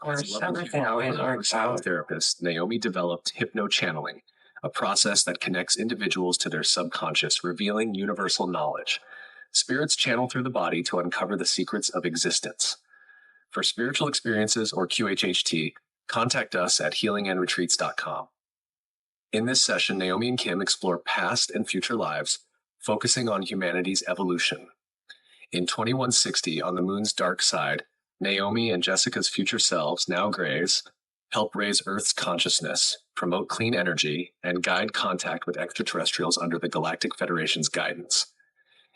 As a level 2 psychotherapist, Naomi developed hypno-channeling, a process that connects individuals to their subconscious, revealing universal knowledge. Spirits channel through the body to uncover the secrets of existence. For spiritual experiences or QHHT, contact us at healingandretreats.com. In this session, Naomi and Kim explore past and future lives, focusing on humanity's evolution. In 2160, on the moon's dark side, Naomi and Jessica's future selves, now grays, help raise Earth's consciousness, promote clean energy, and guide contact with extraterrestrials under the Galactic Federation's guidance.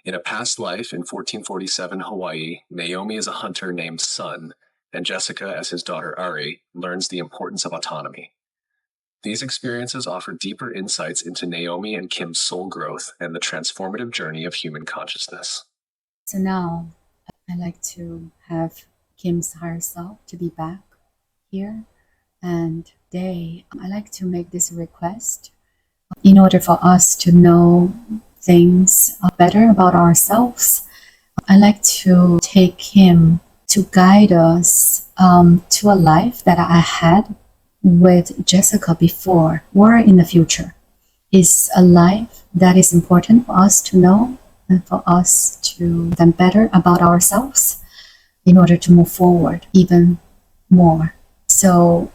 In a past life in 1447 Hawaii, Naomi is a hunter named Sun, and Jessica, as his daughter Ari, learns the importance of autonomy. These experiences offer deeper insights into Naomi and Kim's soul growth and the transformative journey of human consciousness. So now, I'd like to have Kim's higher self to be back here. And today, I'd like to make this request in order for us to know things better about ourselves. I'd like to take him to guide us to a life that I had with Jessica before or in the future. It's a life that is important for us to know and for us to learn better about ourselves in order to move forward even more. So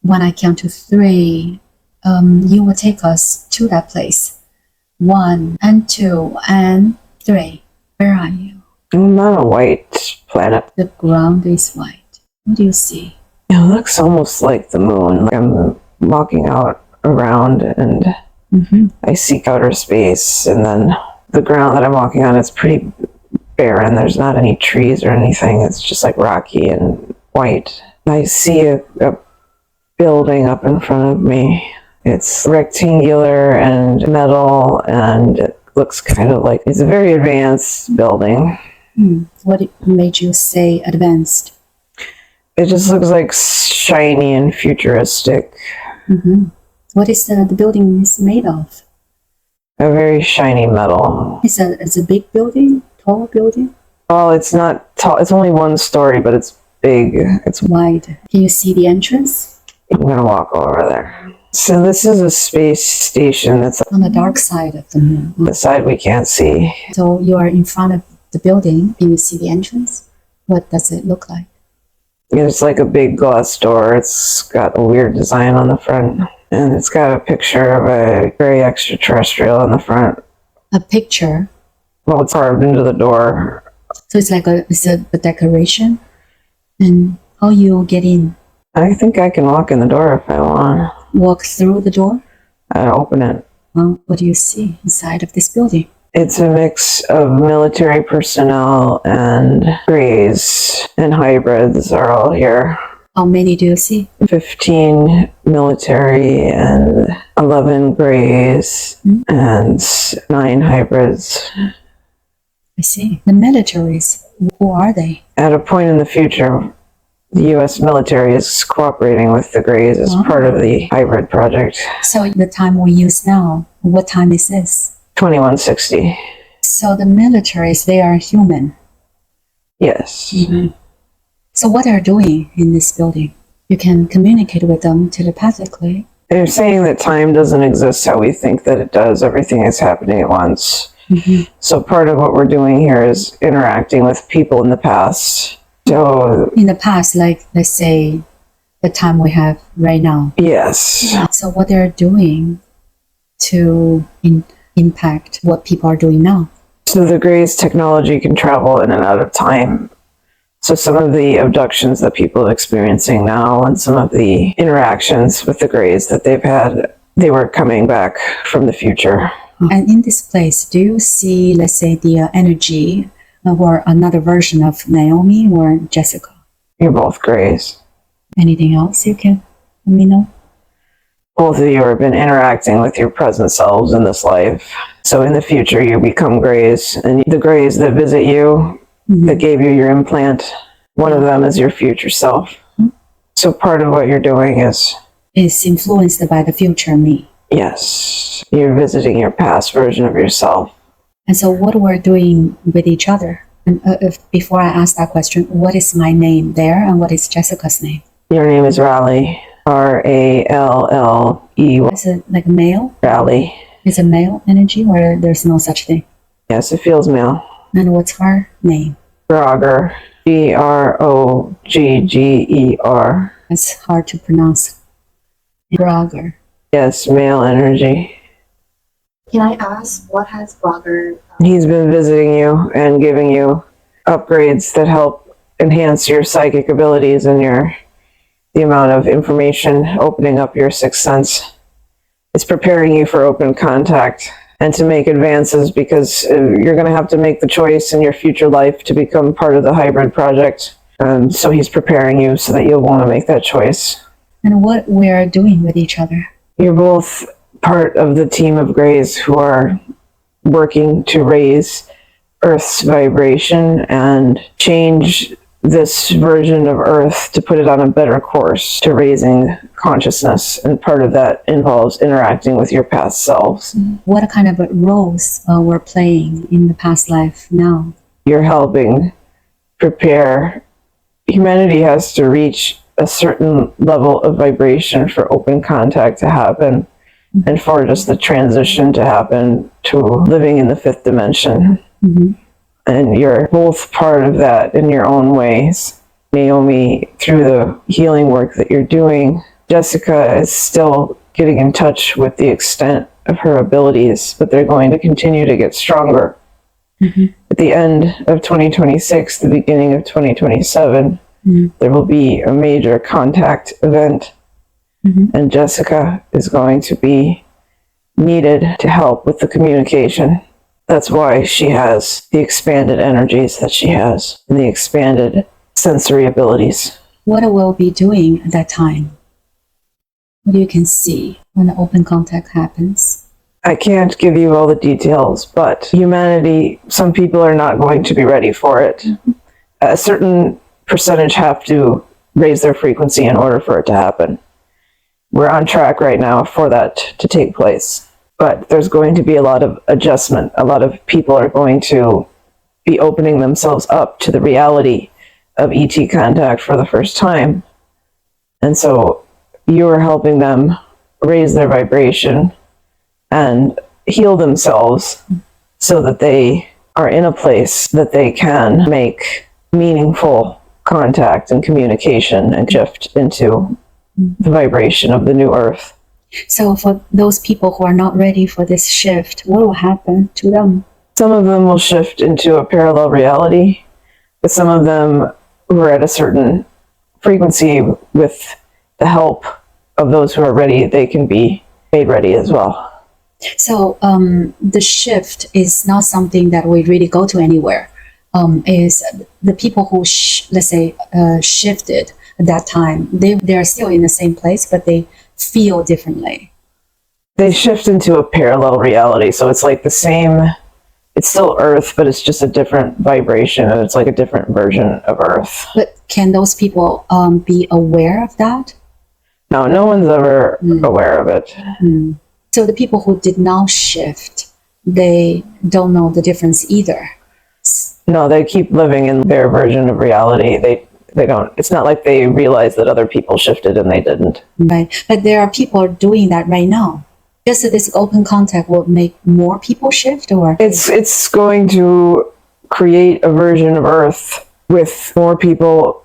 when I count to 3, you will take us to that place. 1 and 2 and 3. Where are you? I'm on a white planet. The ground is white. What do you see? It looks almost like the moon. Like I'm walking out around and I see outer space, and then the ground that I'm walking on is pretty barren. There's not any trees or anything. It's just like rocky and white. I see a building up in front of me. It's rectangular and metal, and it looks kind of like it's a very advanced building. What made you say advanced? It just looks like shiny and futuristic. What is the building is made of? A very shiny metal. It's a big building, tall building? Well, it's not tall. It's only 1 story, but it's big. It's wide. Can you see the entrance? I'm going to walk over there. So this is a space station that's on the dark side of the moon. The side we can't see. So you are in front of the building. Can you see the entrance? What does it look like? It's like a big glass door. It's got a weird design on the front. And it's got a picture of a gray extraterrestrial on the front. A picture? Well, it's carved into the door. So it's like a decoration? And how you get in? I think I can walk in the door if I want. Walk through the door? I open it. Well, what do you see inside of this building? It's a mix of military personnel and grays and hybrids are all here. How many do you see? 15 military and 11 grays and 9 hybrids. I see. The militaries, who are they? At a point in the future, the U.S. military is cooperating with the grays as part of the hybrid project. So the time we use now, what time is this? 2160. So the militaries, they are human? Yes. So what are they doing in this building? You can communicate with them telepathically. They're saying that time doesn't exist how we think that it does. Everything is happening at once. So part of what we're doing here is interacting with people in the past. So in the past, like let's say the time we have right now. Yes. So what they're doing to impact what people are doing now. So the Greys technology can travel in and out of time. So some of the abductions that people are experiencing now and some of the interactions with the Greys that they've had, they were coming back from the future. And in this place, do you see, let's say, the energy or another version of Naomi or Jessica? You're both Greys. Anything else you can let me know? Both of you have been interacting with your present selves in this life. So in the future, you become Greys. And the Greys that visit you, that gave you your implant, one of them is your future self. So part of what you're doing is influenced by the future me. Yes. You're visiting your past version of yourself. And so what we're doing with each other. And before I ask that question, what is my name there and what is Jessica's name? Your name is Raleigh. Ralley. Is it like male? Raleigh. Is it male energy or there's no such thing? Yes, it feels male. And what's her name? Grogger. Grogger. It's hard to pronounce. Grogger. Yes, male energy. Can I ask what has Grogger? He's been visiting you and giving you upgrades that help enhance your psychic abilities and the amount of information, opening up your sixth sense. It's preparing you for open contact and to make advances, because you're going to have to make the choice in your future life to become part of the hybrid project. So he's preparing you so that you'll want to make that choice. And what we are doing with each other? You're both part of the team of Greys who are working to raise Earth's vibration and change this version of Earth to put it on a better course to raising consciousness. And part of that involves interacting with your past selves. What kind of roles we're playing in the past life now? You're helping prepare. Humanity has to reach a certain level of vibration for open contact to happen, and for just the transition to happen to living in the fifth dimension. And you're both part of that in your own ways. Naomi, through the healing work that you're doing, Jessica is still getting in touch with the extent of her abilities, but they're going to continue to get stronger. At the end of 2026, the beginning of 2027, there will be a major contact event, and Jessica is going to be needed to help with the communication. That's why she has the expanded energies that she has and the expanded sensory abilities. What we'll be doing at that time? What you can see when the open contact happens? I can't give you all the details, but humanity, some people are not going to be ready for it. A certain percentage have to raise their frequency in order for it to happen. We're on track right now for that to take place. But there's going to be a lot of adjustment. A lot of people are going to be opening themselves up to the reality of ET contact for the first time. And so you're helping them raise their vibration and heal themselves so that they are in a place that they can make meaningful contact and communication and shift into the vibration of the new earth. So for those people who are not ready for this shift, what will happen to them? Some of them will shift into a parallel reality, but some of them who are at a certain frequency, with the help of those who are ready, they can be made ready as well. So the shift is not something that we really go to anywhere. Is the people who, let's say, shifted at that time, they are still in the same place, but they feel differently. They shift into a parallel reality, so it's like the same, it's still Earth, but it's just a different vibration, and it's like a different version of Earth. But can those people be aware of that? No one's ever aware of it. So the people who did not shift, they don't know the difference either. No, they keep living in their version of reality. They don't, it's not like they realize that other people shifted and they didn't. Right, but there are people doing that right now. Just that this open contact will make more people shift, or? It's going to create a version of Earth with more people.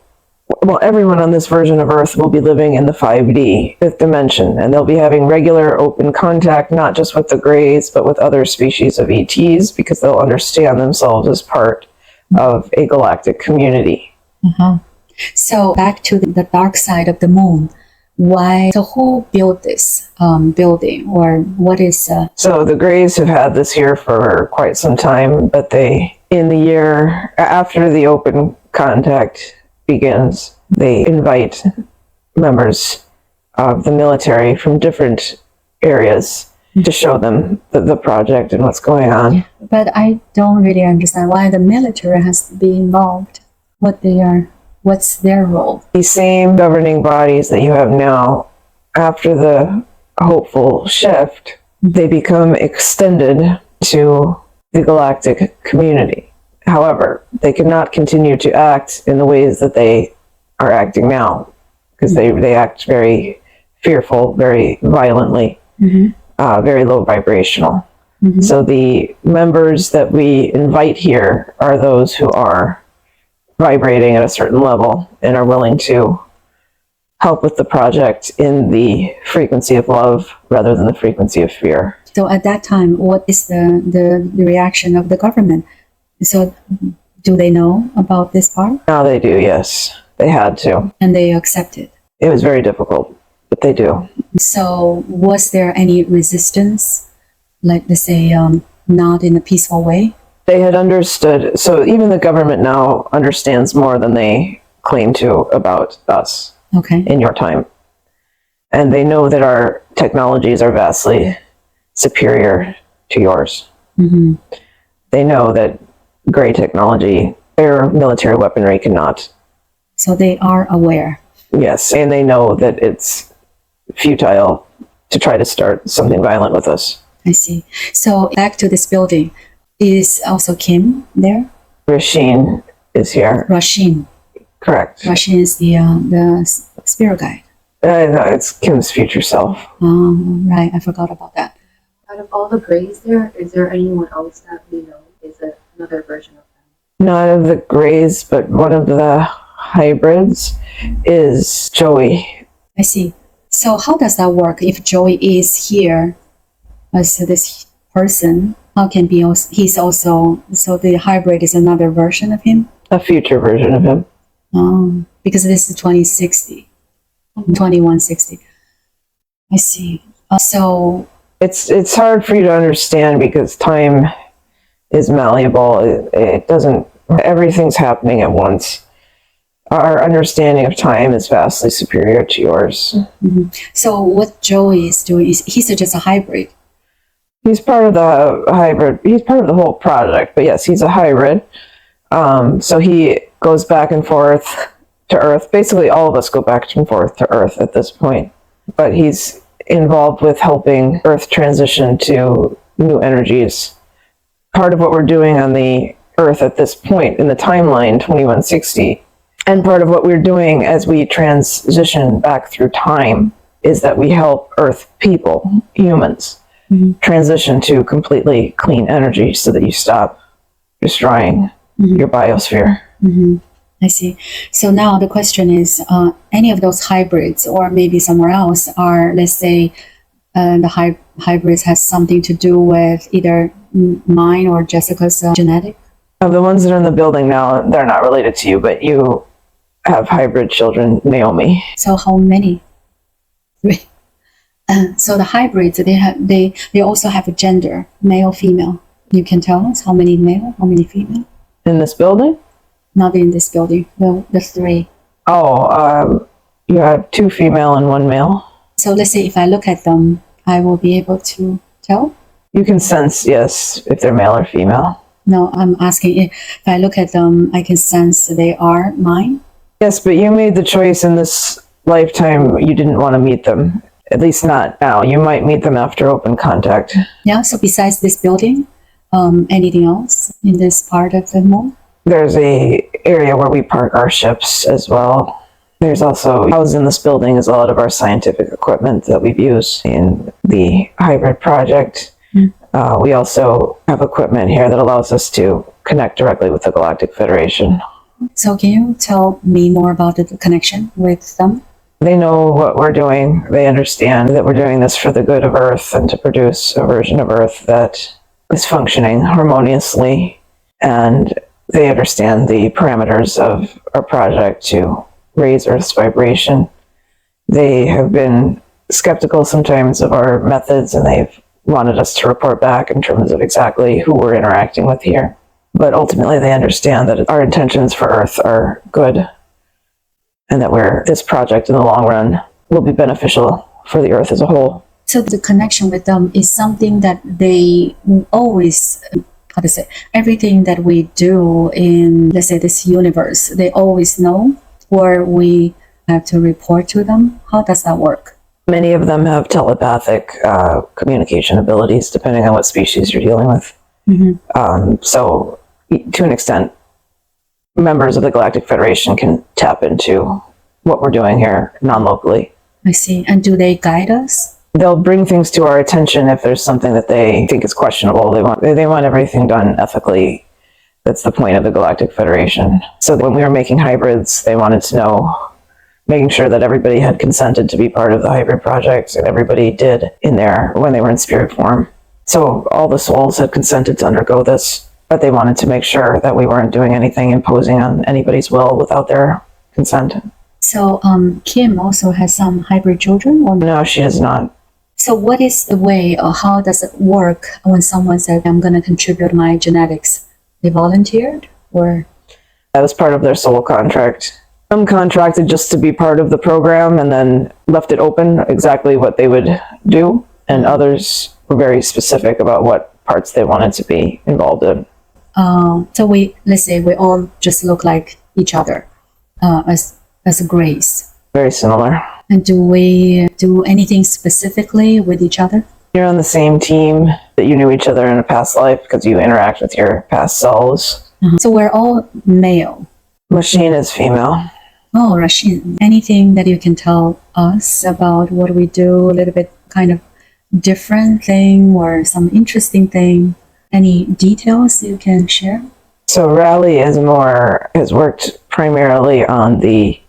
Well, everyone on this version of Earth will be living in the 5D, fifth dimension, and they'll be having regular open contact, not just with the Greys, but with other species of ETs, because they'll understand themselves as part of a galactic community. So back to the dark side of the moon. Why? So who built this building, or what is? So the Greys have had this here for quite some time, but they, in the year after the open contact begins, they invite members of the military from different areas to show them the project and what's going on. But I don't really understand why the military has to be involved. What's their role? These same governing bodies that you have now, after the hopeful shift, they become extended to the galactic community. However, they cannot continue to act in the ways that they are acting now, because they act very fearful, very violently, very low vibrational. So the members that we invite here are those who are vibrating at a certain level and are willing to help with the project in the frequency of love rather than the frequency of fear. So at that time, what is the reaction of the government? So do they know about this part? Now they do, yes. They had to. And they accept it. It was very difficult, but they do. So was there any resistance, like let's say not in a peaceful way? They had understood. So even the government now understands more than they claim to about us in your time. And they know that our technologies are vastly superior to yours. They know that gray technology, their military weaponry cannot. So they are aware. Yes, and they know that it's futile to try to start something violent with us. I see. So back to this building. Is also Kim there? Rasheen is here. Rasheen. Correct. Rasheen is the spirit guide. No, it's Kim's future self. Right, I forgot about that. Out of all the grays there, is there anyone else that we know is another version of them? Not of the grays, but one of the hybrids is Joey. I see. So how does that work? If Joey is here as this person, how can be also, he's also, so the hybrid is another version of him? A future version of him. Because this is 2160. I see. So it's hard for you to understand because time is malleable. It doesn't, everything's happening at once. Our understanding of time is vastly superior to yours. So what Joey is doing is he's just a hybrid. He's part of the hybrid. He's part of the whole project, but yes, he's a hybrid. So he goes back and forth to Earth. Basically, all of us go back and forth to Earth at this point. But he's involved with helping Earth transition to new energies. Part of what we're doing on the Earth at this point in the timeline, 2160, and part of what we're doing as we transition back through time is that we help Earth people, humans, transition to completely clean energy so that you stop destroying your biosphere. I see. So now the question is, any of those hybrids or maybe somewhere else are, let's say, the hybrids has something to do with either mine or Jessica's genetic? The ones that are in the building now, they're not related to you, but you have hybrid children, Naomi. So how many? Three. So the hybrids, they also have a gender, male, female. You can tell us how many male, how many female? In this building? Not in this building. No, the three. Oh, you have 2 female and 1 male. So let's say if I look at them, I will be able to tell? You can sense, yes, if they're male or female. No, I'm asking if I look at them, I can sense they are mine? Yes, but you made the choice in this lifetime you didn't want to meet them. At least not now. You might meet them after open contact. Yeah, so besides this building, anything else in this part of the mall? There's a area where we park our ships as well. There's also, housed in this building is a lot of our scientific equipment that we've used in the hybrid project. We also have equipment here that allows us to connect directly with the Galactic Federation. So can you tell me more about the connection with them? They know what we're doing. They understand that we're doing this for the good of Earth and to produce a version of Earth that is functioning harmoniously. And they understand the parameters of our project to raise Earth's vibration. They have been skeptical sometimes of our methods, and they've wanted us to report back in terms of exactly who we're interacting with here. But ultimately, they understand that our intentions for Earth are good, and that this project in the long run will be beneficial for the Earth as a whole. So the connection with them is something that they always, how to say, everything that we do in, let's say, this universe, they always know, or we have to report to them? How does that work? Many of them have telepathic communication abilities, depending on what species you're dealing with. So, to an extent, members of the Galactic Federation can tap into what we're doing here non-locally. I see. And do they guide us? They'll bring things to our attention if there's something that they think is questionable. They want everything done ethically. That's the point of the Galactic Federation. So when we were making hybrids, they wanted to know, making sure that everybody had consented to be part of the hybrid project, and everybody did in there when they were in spirit form. So all the souls had consented to undergo this, but they wanted to make sure that we weren't doing anything imposing on anybody's will without their consent. So Kim also has some hybrid children, or No, she does not. So what is the way, or how does it work when someone said, I'm going to contribute my genetics? They volunteered, or? That was part of their soul contract. Some contracted just to be part of the program and then left it open exactly what they would do, and others were very specific about what parts they wanted to be involved in. So let's say we all just look like each other as a grace. Very similar. And do we do anything specifically with each other? You're on the same team, that you knew each other in a past life because you interact with your past selves. So we're all male. Machine is female. Oh, Rashid, anything that you can tell us about what we do, a little bit kind of different thing or some interesting thing? Any details you can share? So Raleigh has worked primarily on the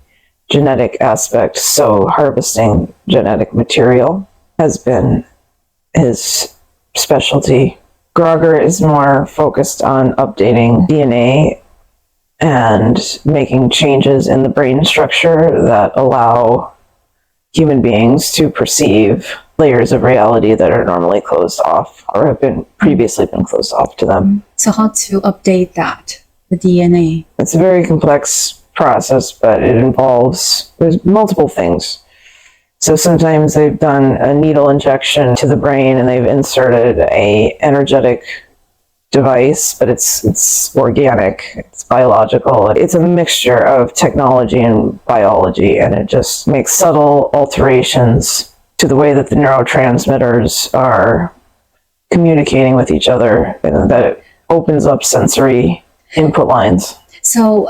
genetic aspect, so harvesting genetic material has been his specialty. Grogger is more focused on updating DNA and making changes in the brain structure that allow human beings to perceive layers of reality that are normally closed off or have been previously been closed off to them. So how to update that, the DNA? It's a very complex process, but there's multiple things. So sometimes they've done a needle injection to the brain and they've inserted a energetic device, but it's organic, it's biological. It's a mixture of technology and biology, and it just makes subtle alterations to the way that the neurotransmitters are communicating with each other, and that it opens up sensory input lines. So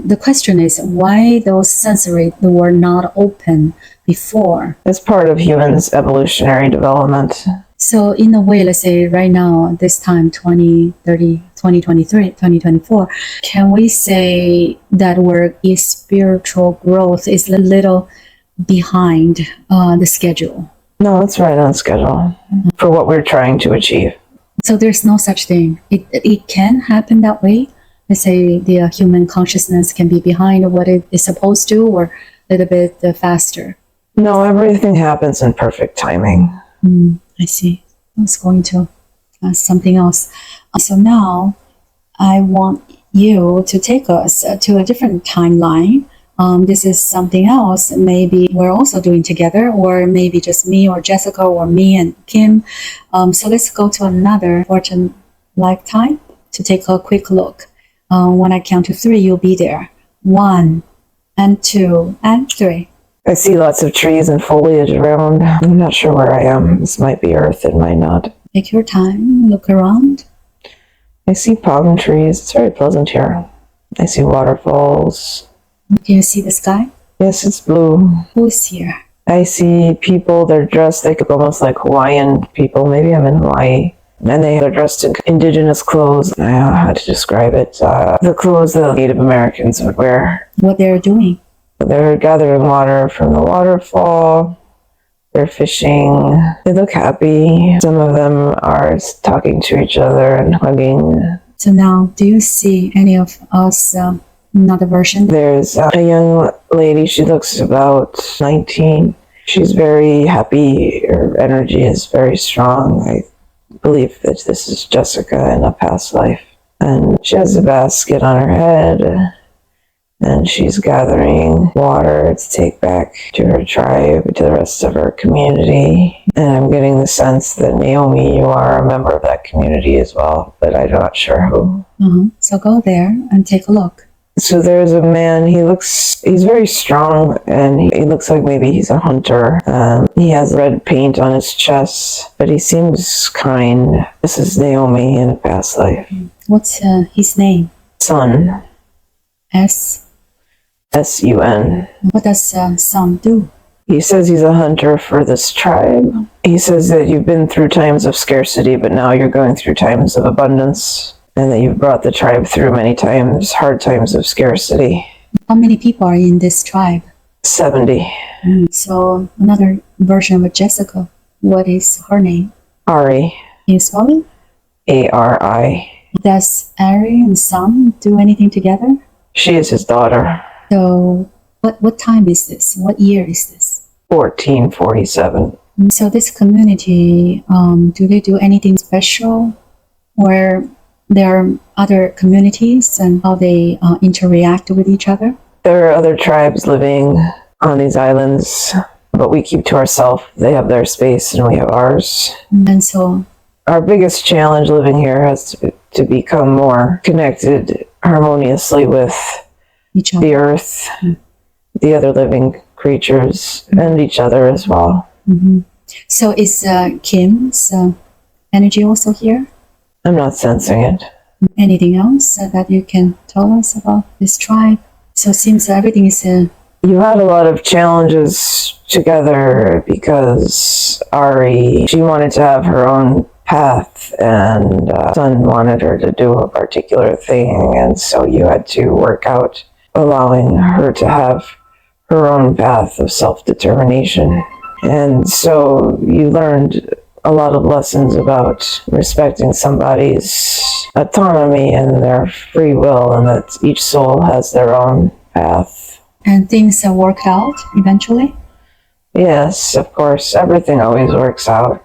the question is, why those sensory were not open before? It's part of humans' evolutionary development. So in a way, let's say right now, this time, 2030, 2023, 2024, can we say that our spiritual growth is a little behind the schedule? No, it's right on schedule for what we're trying to achieve. So there's no such thing. It can happen that way. Let's say the human consciousness can be behind what it is supposed to, or a little bit faster. No, everything happens in perfect timing. I see. I was going to ask something else. So now I want you to take us to a different timeline. This is something else maybe we're also doing together, or maybe just me or Jessica or me and Kim. So let's go to another fortune lifetime to take a quick look. When I count to 3, you'll be there. 1 and 2 and 3. I see lots of trees and foliage around. I'm not sure where I am. This might be Earth, it might not. Take your time, look around. I see palm trees. It's very pleasant here. I see waterfalls. Can you see the sky? Yes, it's blue. Who is here? I see people, they're dressed, they look almost like Hawaiian people. Maybe I'm in Hawaii. And they're dressed in indigenous clothes. I don't know how to describe it. The clothes that Native Americans would wear. What they're doing? They're gathering water from the waterfall. They're fishing. They look happy. Some of them are talking to each other and hugging. So now, do you see any of us, another version? There's a young lady. She looks about 19. She's very happy. Her energy is very strong. I believe that this is Jessica in a past life. And she has a basket on her head. And she's gathering water to take back to her tribe, to the rest of her community. And I'm getting the sense that, Naomi, you are a member of that community as well, but I'm not sure who. So go there and take a look. So there's a man, he's very strong, and he looks like maybe he's a hunter. He has red paint on his chest, but he seems kind. This is Naomi in a past life. What's his name? Sun. S? Sun. What does Sun do? He says he's a hunter for this tribe. He says that you've been through times of scarcity, but now you're going through times of abundance, and that you've brought the tribe through many times, hard times of scarcity. How many people are in this tribe? 70. So another version of Jessica. What is her name? Ari. Can you spell it? Ari. Does Ari and Sun do anything together? She is his daughter. So what time is this? What year is this? 1447. So this community, do they do anything special? Or there are other communities and how they interact with each other? There are other tribes living on these islands, but we keep to ourselves. They have their space and we have ours. And so our biggest challenge living here has to become more connected harmoniously with each other. the earth, the other living creatures, and each other as well. Mm-hmm. So is Kim's energy also here? I'm not sensing it. Anything else that you can tell us about this tribe? So it seems everything is... You had a lot of challenges together because Ari, she wanted to have her own path, and Sun wanted her to do a particular thing, and so you had to work out allowing her to have her own path of self-determination. And so you learned a lot of lessons about respecting somebody's autonomy and their free will, and that each soul has their own path. And things worked out eventually? Yes, of course, everything always works out.